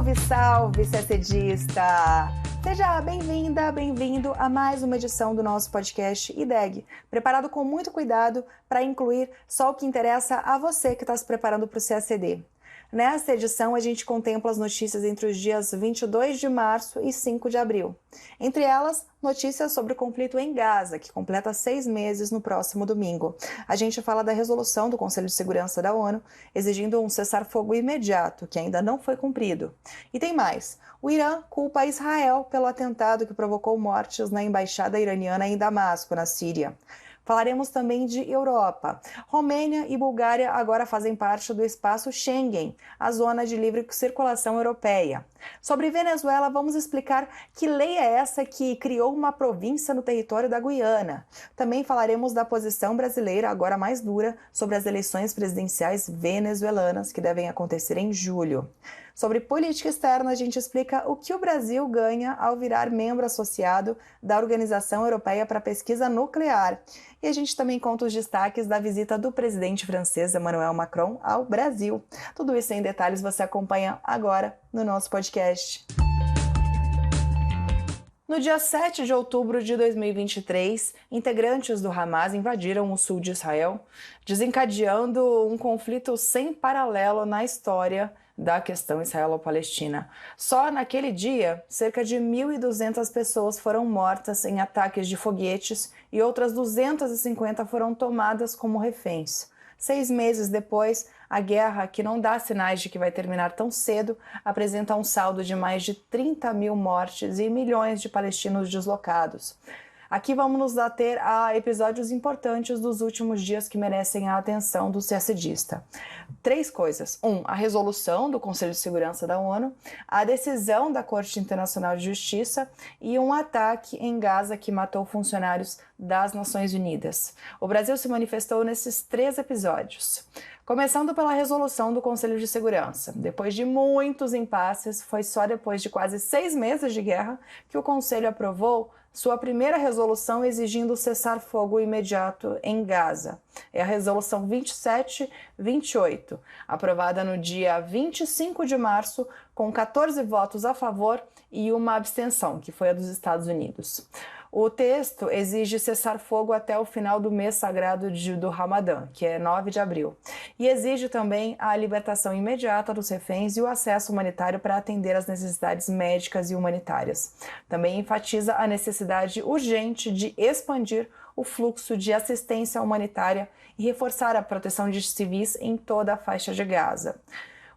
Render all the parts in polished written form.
Salve, salve, CACDista! Seja bem-vinda, bem-vindo a mais uma edição do nosso podcast IDEG, preparado com muito cuidado para incluir só o que interessa a você que está se preparando para o CACD. Nesta edição, a gente contempla as notícias entre os dias 22 de março e 5 de abril. Entre elas, notícias sobre o conflito em Gaza, que completa 6 meses no próximo domingo. A gente fala da resolução do Conselho de Segurança da ONU, exigindo um cessar-fogo imediato, que ainda não foi cumprido. E tem mais. O Irã culpa Israel pelo atentado que provocou mortes na embaixada iraniana em Damasco, na Síria. Falaremos também de Europa. Romênia e Bulgária agora fazem parte do espaço Schengen, a zona de livre circulação europeia. Sobre Venezuela, vamos explicar que lei é essa que criou uma província no território da Guiana. Também falaremos da posição brasileira, agora mais dura, sobre as eleições presidenciais venezuelanas, que devem acontecer em julho. Sobre política externa, a gente explica o que o Brasil ganha ao virar membro associado da Organização Europeia para a Pesquisa Nuclear. E a gente também conta os destaques da visita do presidente francês Emmanuel Macron ao Brasil. Tudo isso em detalhes você acompanha agora no nosso podcast. No dia 7 de outubro de 2023, integrantes do Hamas invadiram o sul de Israel, desencadeando um conflito sem paralelo na história da questão israelo-palestina. Só naquele dia, cerca de 1.200 pessoas foram mortas em ataques de foguetes e outras 250 foram tomadas como reféns. 6 meses depois, a guerra, que não dá sinais de que vai terminar tão cedo, apresenta um saldo de mais de 30 mil mortes e milhões de palestinos deslocados. Aqui vamos nos ater a episódios importantes dos últimos dias que merecem a atenção do CACDista. 3 coisas. 1. A resolução do Conselho de Segurança da ONU, a decisão da Corte Internacional de Justiça e um ataque em Gaza que matou funcionários das Nações Unidas. O Brasil se manifestou nesses 3 episódios. Começando pela resolução do Conselho de Segurança. Depois de muitos impasses, foi só depois de quase 6 meses de guerra que o Conselho aprovou sua primeira resolução exigindo cessar-fogo imediato em Gaza. É a resolução 2728, aprovada no dia 25 de março, com 14 votos a favor e uma abstenção, que foi a dos Estados Unidos. O texto exige cessar-fogo até o final do mês sagrado do Ramadã, que é 9 de abril, e exige também a libertação imediata dos reféns e o acesso humanitário para atender às necessidades médicas e humanitárias. Também enfatiza a necessidade urgente de expandir o fluxo de assistência humanitária e reforçar a proteção de civis em toda a faixa de Gaza.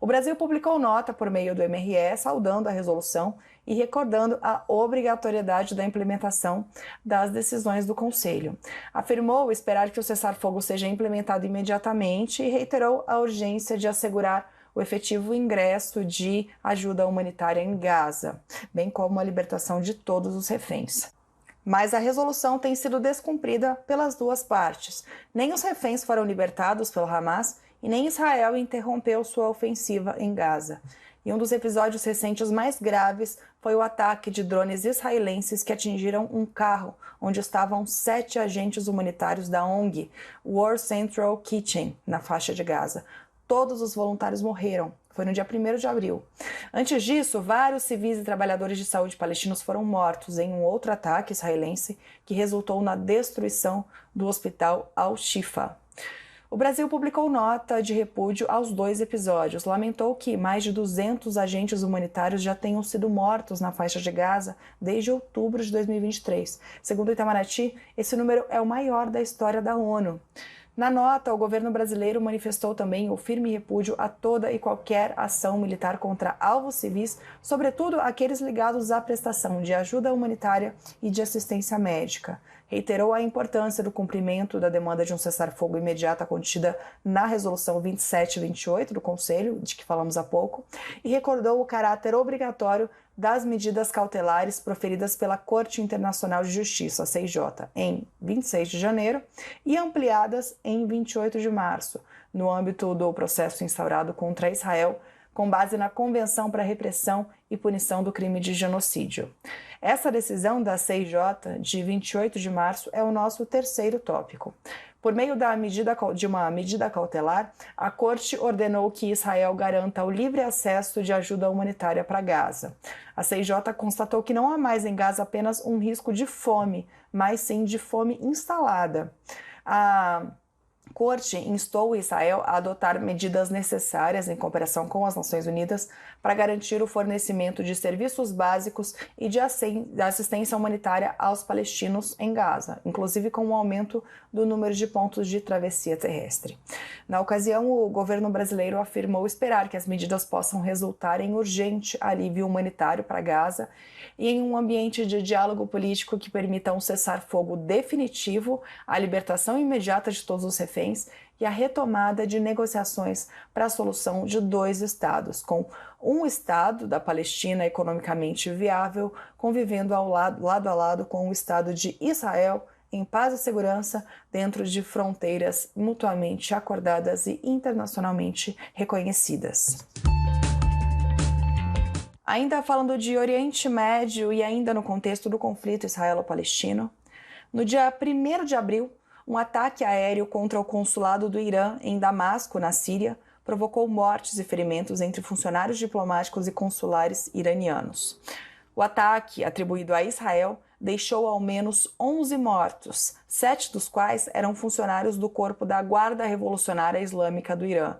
O Brasil publicou nota por meio do MRE saudando a resolução e recordando a obrigatoriedade da implementação das decisões do Conselho. Afirmou esperar que o cessar-fogo seja implementado imediatamente e reiterou a urgência de assegurar o efetivo ingresso de ajuda humanitária em Gaza, bem como a libertação de todos os reféns. Mas a resolução tem sido descumprida pelas duas partes. Nem os reféns foram libertados pelo Hamas e nem Israel interrompeu sua ofensiva em Gaza. E um dos episódios recentes mais graves foi o ataque de drones israelenses que atingiram um carro onde estavam 7 agentes humanitários da ONG War Central Kitchen, na faixa de Gaza. Todos os voluntários morreram. Foi no dia 1º de abril. Antes disso, vários civis e trabalhadores de saúde palestinos foram mortos em um outro ataque israelense que resultou na destruição do hospital Al-Shifa. O Brasil publicou nota de repúdio aos 2 episódios. Lamentou que mais de 200 agentes humanitários já tenham sido mortos na faixa de Gaza desde outubro de 2023. Segundo o Itamaraty, esse número é o maior da história da ONU. Na nota, o governo brasileiro manifestou também o firme repúdio a toda e qualquer ação militar contra alvos civis, sobretudo aqueles ligados à prestação de ajuda humanitária e de assistência médica. Reiterou a importância do cumprimento da demanda de um cessar-fogo imediato contida na Resolução 2728 do Conselho, de que falamos há pouco, e recordou o caráter obrigatório das medidas cautelares proferidas pela Corte Internacional de Justiça, a CIJ, em 26 de janeiro e ampliadas em 28 de março, no âmbito do processo instaurado contra Israel, com base na Convenção para a Repressão e Punição do Crime de Genocídio. Essa decisão da CIJ, de 28 de março, é o nosso terceiro tópico. Por meio de uma medida cautelar, a Corte ordenou que Israel garanta o livre acesso de ajuda humanitária para Gaza. A CIJ constatou que não há mais em Gaza apenas um risco de fome, mas sim de fome instalada. A Corte instou Israel a adotar medidas necessárias em cooperação com as Nações Unidas para garantir o fornecimento de serviços básicos e de assistência humanitária aos palestinos em Gaza, inclusive com o aumento do número de pontos de travessia terrestre. Na ocasião, o governo brasileiro afirmou esperar que as medidas possam resultar em urgente alívio humanitário para Gaza e em um ambiente de diálogo político que permita um cessar-fogo definitivo, a libertação imediata de todos os reféns e a retomada de negociações para a solução de 2 estados, com um estado da Palestina economicamente viável, convivendo lado a lado com o estado de Israel, em paz e segurança, dentro de fronteiras mutuamente acordadas e internacionalmente reconhecidas. Ainda falando de Oriente Médio e ainda no contexto do conflito israelo-palestino, no dia 1º de abril, um ataque aéreo contra o consulado do Irã em Damasco, na Síria, provocou mortes e ferimentos entre funcionários diplomáticos e consulares iranianos. O ataque, atribuído a Israel, deixou ao menos 11 mortos, 7 dos quais eram funcionários do corpo da Guarda Revolucionária Islâmica do Irã.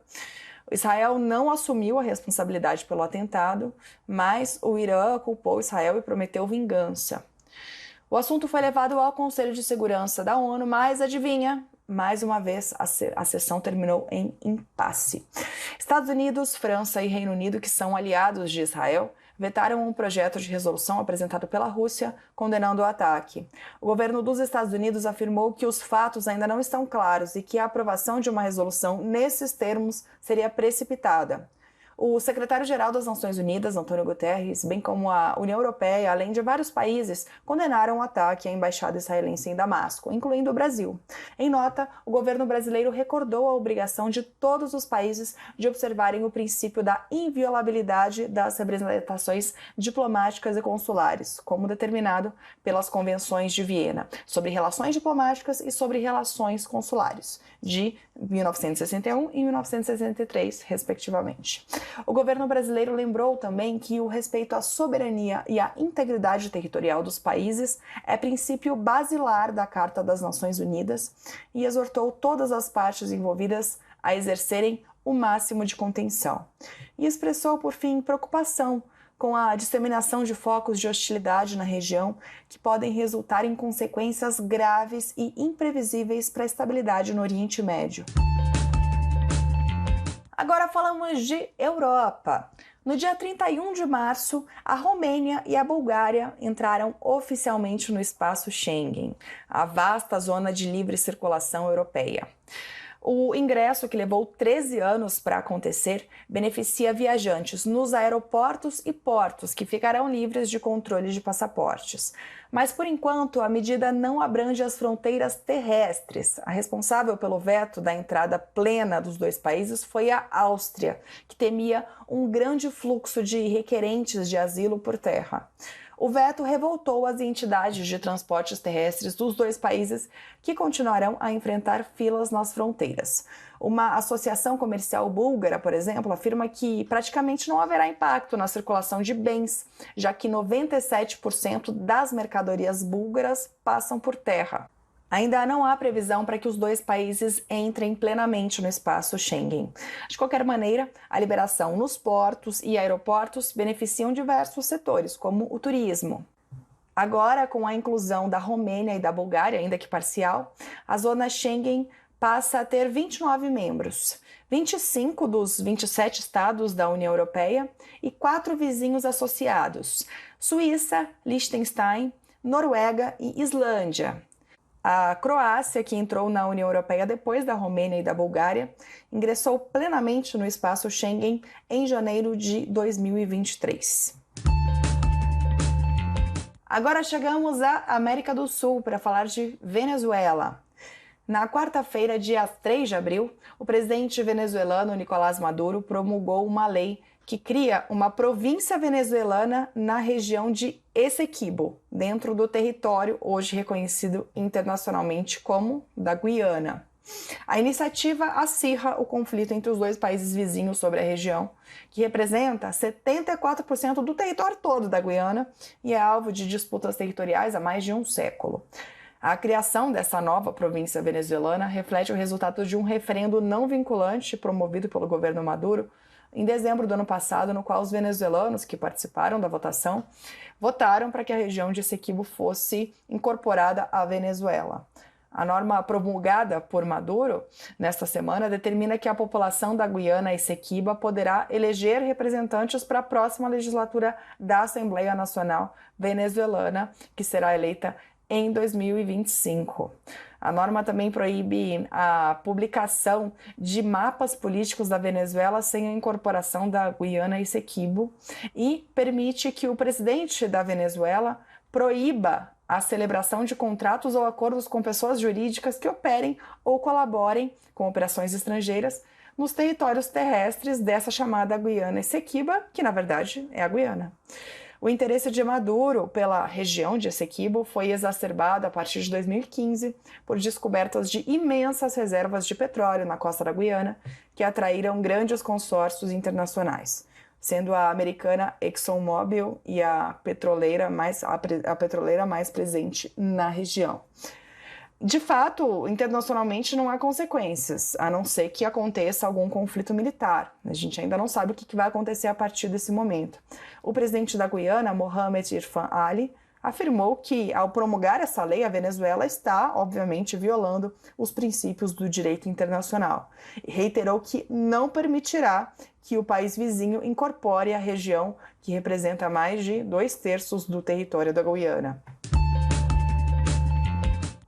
Israel não assumiu a responsabilidade pelo atentado, mas o Irã culpou Israel e prometeu vingança. O assunto foi levado ao Conselho de Segurança da ONU, mas adivinha? Mais uma vez, a sessão terminou em impasse. Estados Unidos, França e Reino Unido, que são aliados de Israel, vetaram um projeto de resolução apresentado pela Rússia condenando o ataque. O governo dos Estados Unidos afirmou que os fatos ainda não estão claros e que a aprovação de uma resolução nesses termos seria precipitada. O secretário-geral das Nações Unidas, Antônio Guterres, bem como a União Europeia, além de vários países, condenaram o ataque à embaixada israelense em Damasco, incluindo o Brasil. Em nota, o governo brasileiro recordou a obrigação de todos os países de observarem o princípio da inviolabilidade das representações diplomáticas e consulares, como determinado pelas convenções de Viena, sobre relações diplomáticas e sobre relações consulares, de 1961 e 1963, respectivamente. O governo brasileiro lembrou também que o respeito à soberania e à integridade territorial dos países é princípio basilar da Carta das Nações Unidas e exortou todas as partes envolvidas a exercerem o máximo de contenção. E expressou, por fim, preocupação com a disseminação de focos de hostilidade na região que podem resultar em consequências graves e imprevisíveis para a estabilidade no Oriente Médio. Agora falamos de Europa. No dia 31 de março, a Romênia e a Bulgária entraram oficialmente no espaço Schengen, a vasta zona de livre circulação europeia. O ingresso, que levou 13 anos para acontecer, beneficia viajantes nos aeroportos e portos, que ficarão livres de controle de passaportes. Mas, por enquanto, a medida não abrange as fronteiras terrestres. A responsável pelo veto da entrada plena dos 2 países foi a Áustria, que temia um grande fluxo de requerentes de asilo por terra. O veto revoltou as entidades de transportes terrestres dos 2 países, que continuarão a enfrentar filas nas fronteiras. Uma associação comercial búlgara, por exemplo, afirma que praticamente não haverá impacto na circulação de bens, já que 97% das mercadorias búlgaras passam por terra. Ainda não há previsão para que os 2 países entrem plenamente no espaço Schengen. De qualquer maneira, a liberação nos portos e aeroportos beneficiam diversos setores, como o turismo. Agora, com a inclusão da Romênia e da Bulgária, ainda que parcial, a zona Schengen passa a ter 29 membros, 25 dos 27 estados da União Europeia e 4 vizinhos associados: Suíça, Liechtenstein, Noruega e Islândia. A Croácia, que entrou na União Europeia depois da Romênia e da Bulgária, ingressou plenamente no espaço Schengen em janeiro de 2023. Agora chegamos à América do Sul para falar de Venezuela. Na quarta-feira, dia 3 de abril, o presidente venezuelano Nicolás Maduro promulgou uma lei que cria uma província venezuelana na região de Essequibo, dentro do território hoje reconhecido internacionalmente como da Guiana. A iniciativa acirra o conflito entre os dois países vizinhos sobre a região, que representa 74% do território todo da Guiana e é alvo de disputas territoriais há mais de um século. A criação dessa nova província venezuelana reflete o resultado de um referendo não vinculante promovido pelo governo Maduro em dezembro do ano passado, no qual os venezuelanos que participaram da votação votaram para que a região de Essequibo fosse incorporada à Venezuela. A norma promulgada por Maduro nesta semana determina que a população da Guiana Essequiba poderá eleger representantes para a próxima legislatura da Assembleia Nacional Venezuelana, que será eleita em 2025. A norma também proíbe a publicação de mapas políticos da Venezuela sem a incorporação da Guiana Essequibo e permite que o presidente da Venezuela proíba a celebração de contratos ou acordos com pessoas jurídicas que operem ou colaborem com operações estrangeiras nos territórios terrestres dessa chamada Guiana Essequiba, que na verdade é a Guiana. O interesse de Maduro pela região de Essequibo foi exacerbado a partir de 2015 por descobertas de imensas reservas de petróleo na costa da Guiana, que atraíram grandes consórcios internacionais, sendo a americana ExxonMobil e a petroleira mais presente na região. De fato, internacionalmente não há consequências, a não ser que aconteça algum conflito militar. A gente ainda não sabe o que vai acontecer a partir desse momento. O presidente da Guiana, Mohamed Irfan Ali, afirmou que, ao promulgar essa lei, a Venezuela está, obviamente, violando os princípios do direito internacional. E reiterou que não permitirá que o país vizinho incorpore a região que representa mais de 2/3 do território da Guiana.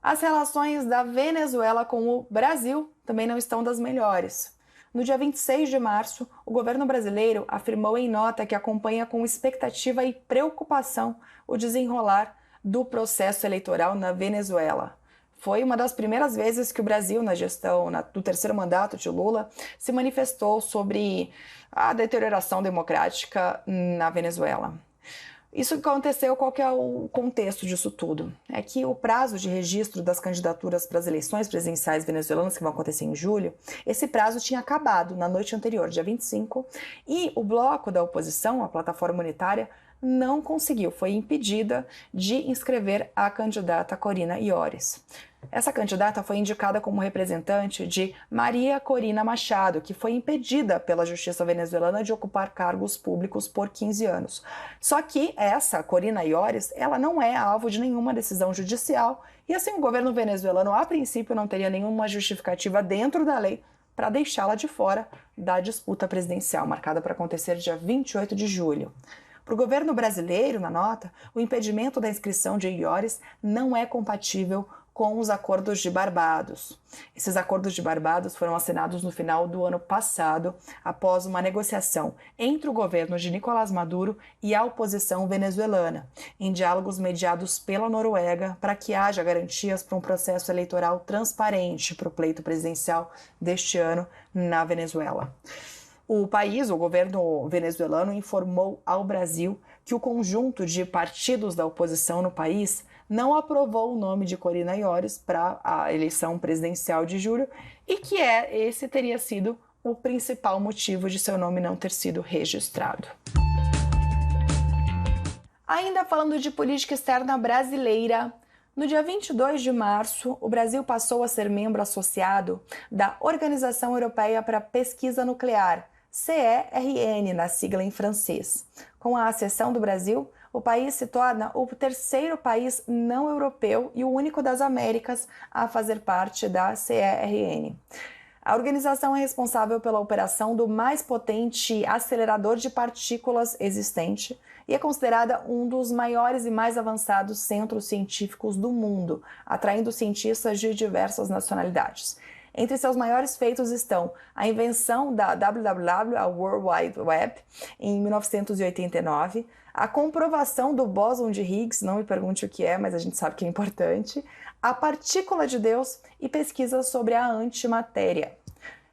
As relações da Venezuela com o Brasil também não estão das melhores. No dia 26 de março, o governo brasileiro afirmou em nota que acompanha com expectativa e preocupação o desenrolar do processo eleitoral na Venezuela. Foi uma das primeiras vezes que o Brasil, na gestão do terceiro mandato de Lula, se manifestou sobre a deterioração democrática na Venezuela. Isso que aconteceu, qual que é o contexto disso tudo? É que o prazo de registro das candidaturas para as eleições presidenciais venezuelanas, que vão acontecer em julho, esse prazo tinha acabado na noite anterior, dia 25, e o bloco da oposição, a plataforma unitária, não conseguiu, foi impedida de inscrever a candidata Corina Iores. Essa candidata foi indicada como representante de Maria Corina Machado, que foi impedida pela justiça venezuelana de ocupar cargos públicos por 15 anos. Só que essa Corina Iores, ela não é alvo de nenhuma decisão judicial e assim o governo venezuelano, a princípio, não teria nenhuma justificativa dentro da lei para deixá-la de fora da disputa presidencial, marcada para acontecer dia 28 de julho. Para o governo brasileiro, na nota, o impedimento da inscrição de Iores não é compatível com os acordos de Barbados. Esses acordos de Barbados foram assinados no final do ano passado, após uma negociação entre o governo de Nicolás Maduro e a oposição venezuelana, em diálogos mediados pela Noruega para que haja garantias para um processo eleitoral transparente para o pleito presidencial deste ano na Venezuela. O governo venezuelano, informou ao Brasil que o conjunto de partidos da oposição no país não aprovou o nome de Corina Iores para a eleição presidencial de julho e que esse teria sido o principal motivo de seu nome não ter sido registrado. Ainda falando de política externa brasileira, no dia 22 de março, o Brasil passou a ser membro associado da Organização Europeia para a Pesquisa Nuclear, CERN, na sigla em francês. Com a acessão do Brasil, o país se torna o terceiro país não europeu e o único das Américas a fazer parte da CERN. A organização é responsável pela operação do mais potente acelerador de partículas existente e é considerada um dos maiores e mais avançados centros científicos do mundo, atraindo cientistas de diversas nacionalidades. Entre seus maiores feitos estão a invenção da WWW, a World Wide Web, em 1989, a comprovação do bóson de Higgs, não me pergunte o que é, mas a gente sabe que é importante, a partícula de Deus e pesquisas sobre a antimatéria.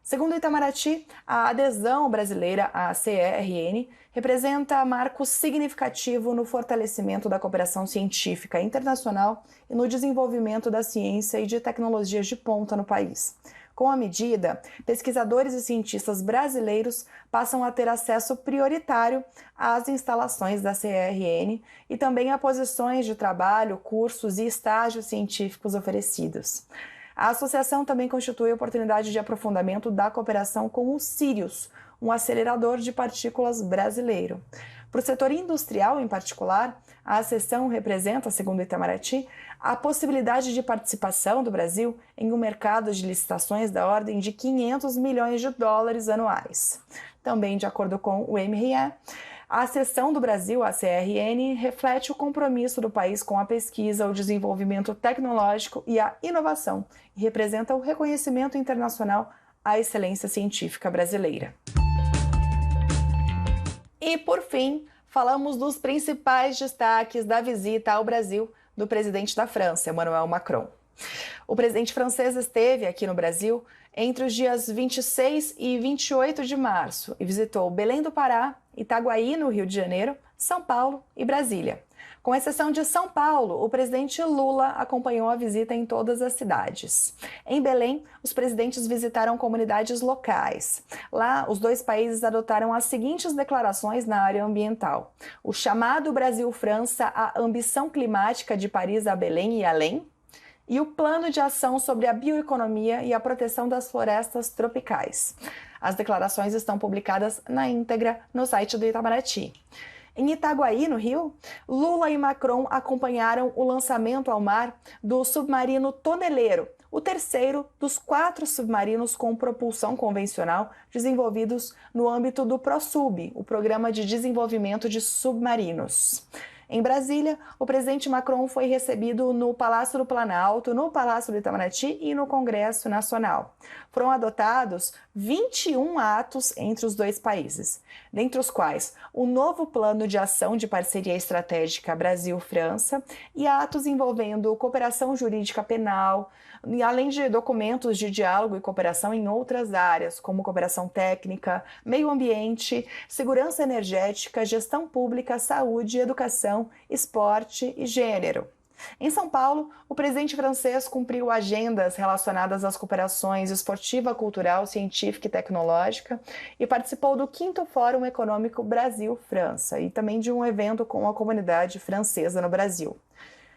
Segundo o Itamaraty, a adesão brasileira à CERN representa marco significativo no fortalecimento da cooperação científica internacional e no desenvolvimento da ciência e de tecnologias de ponta no país. Com a medida, pesquisadores e cientistas brasileiros passam a ter acesso prioritário às instalações da CERN e também a posições de trabalho, cursos e estágios científicos oferecidos. A associação também constitui oportunidade de aprofundamento da cooperação com o Sirius, um acelerador de partículas brasileiro. Para o setor industrial, em particular, a sessão representa, segundo o Itamaraty, a possibilidade de participação do Brasil em um mercado de licitações da ordem de 500 milhões de dólares anuais. Também, de acordo com o MRE, a cessão do Brasil à CERN reflete o compromisso do país com a pesquisa, o desenvolvimento tecnológico e a inovação, e representa o reconhecimento internacional à excelência científica brasileira. E, por fim, falamos dos principais destaques da visita ao Brasil do presidente da França, Emmanuel Macron. O presidente francês esteve aqui no Brasil entre os dias 26 e 28 de março e visitou Belém do Pará, Itaguaí, no Rio de Janeiro, São Paulo e Brasília. Com exceção de São Paulo, o presidente Lula acompanhou a visita em todas as cidades. Em Belém, os presidentes visitaram comunidades locais. Lá, os dois países adotaram as seguintes declarações na área ambiental: o chamado Brasil-França à ambição climática de Paris a Belém e além, e o plano de ação sobre a bioeconomia e a proteção das florestas tropicais. As declarações estão publicadas na íntegra no site do Itamaraty. Em Itaguaí, no Rio, Lula e Macron acompanharam o lançamento ao mar do submarino Toneleiro, o terceiro dos 4 submarinos com propulsão convencional desenvolvidos no âmbito do ProSub, o Programa de Desenvolvimento de Submarinos. Em Brasília, o presidente Macron foi recebido no Palácio do Planalto, no Palácio do Itamaraty e no Congresso Nacional. Foram adotados 21 atos entre os dois países, dentre os quais o novo Plano de Ação de Parceria Estratégica Brasil-França e atos envolvendo cooperação jurídica penal, além de documentos de diálogo e cooperação em outras áreas, como cooperação técnica, meio ambiente, segurança energética, gestão pública, saúde, educação, esporte e gênero. Em São Paulo, o presidente francês cumpriu agendas relacionadas às cooperações esportiva, cultural, científica e tecnológica e participou do 5º Fórum Econômico Brasil-França e também de um evento com a comunidade francesa no Brasil.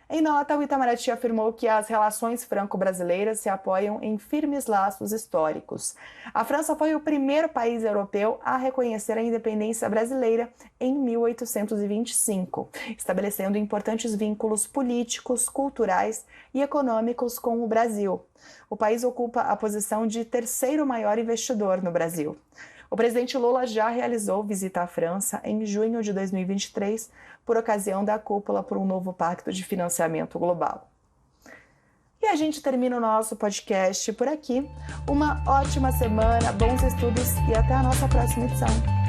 Em nota, o Itamaraty afirmou que as relações franco-brasileiras se apoiam em firmes laços históricos. A França foi o primeiro país europeu a reconhecer a independência brasileira em 1825, estabelecendo importantes vínculos políticos, culturais e econômicos com o Brasil. O país ocupa a posição de 3º maior investidor no Brasil. O presidente Lula já realizou visita à França em junho de 2023, por ocasião da cúpula por um novo pacto de financiamento global. E a gente termina o nosso podcast por aqui. Uma ótima semana, bons estudos e até a nossa próxima edição.